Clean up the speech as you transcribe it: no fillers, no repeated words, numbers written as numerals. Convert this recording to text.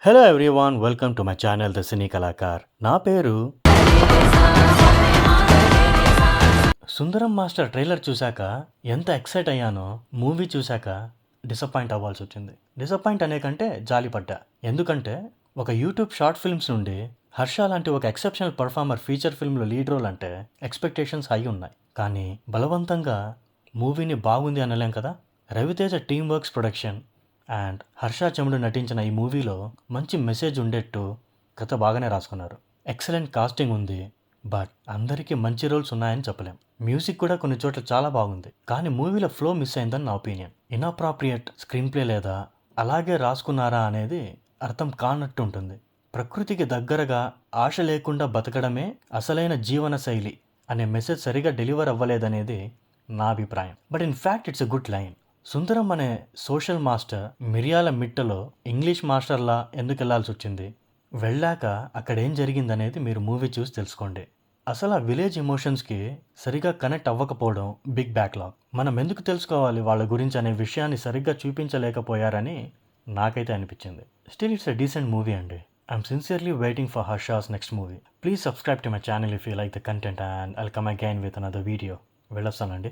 Hello everyone, welcome to my channel the cine Kalakar. నా పేరు Sundaram master. Trailer చూశాక ఎంత ఎక్సైట్ అయ్యానో మూవీ చూశాక డిసప్పాయింట్ అవ్వాల్సి వచ్చింది. డిసప్పాయింట్ అనే కంటే జాలిపడ్డా. ఎందుకంటే ఒక యూట్యూబ్ షార్ట్ ఫిల్మ్స్ నుండి హర్ష లాంటి ఒక ఎక్సెప్షనల్ పర్ఫార్మర్ ఫీచర్ ఫిల్మ్లో లీడ్ రోల్ అంటే ఎక్స్పెక్టేషన్స్ హై ఉన్నాయి. కానీ బలవంతంగా మూవీని బాగుంది అనలేం కదా. Raviteja team works production and Harsha Chamudu నటించిన ఈ మూవీలో మంచి మెసేజ్ ఉండేట్టు కథ బాగానే రాసుకున్నారు. ఎక్సలెంట్ కాస్టింగ్ ఉంది, బట్ అందరికీ మంచి రోల్స్ ఉన్నాయని చెప్పలేం. మ్యూజిక్ కూడా కొన్ని చోట్ల చాలా బాగుంది, కానీ మూవీలో ఫ్లో మిస్ అయిందని నా ఒపీనియన్. ఇన్అప్రాప్రియేట్ స్క్రీన్ ప్లే లేదా అలాగే రాసుకున్నారా అనేది అర్థం కానట్టు ఉంటుంది. ప్రకృతికి దగ్గరగా ఆశ లేకుండా బతకడమే అసలైన జీవన శైలి అనే మెసేజ్ సరిగా డెలివర్ అవ్వలేదనేది నా అభిప్రాయం. But in fact it's a good line. Sundaram అనే సోషల్ మాస్టర్ మిరియాల మిట్టలో ఇంగ్లీష్ మాస్టర్లా ఎందుకు వెళ్లాల్సి వచ్చింది, వెళ్ళాక అక్కడ ఏం జరిగిందనేది మీరు మూవీ చూసి తెలుసుకోండి. అసలు ఆ విలేజ్ ఎమోషన్స్కి సరిగా కనెక్ట్ అవ్వకపోవడం బిగ్ బ్యాక్లాగ్. మనం ఎందుకు తెలుసుకోవాలి వాళ్ళ గురించి అనే విషయాన్ని సరిగ్గా చూపించలేకపోయారని నాకైతే అనిపించింది. Still it's a decent movie అండి. I'm sincerely waiting for Harsha's next movie. Please subscribe to my channel if you like the content and I'll come again with another video. వెళ్ళొస్తానండి.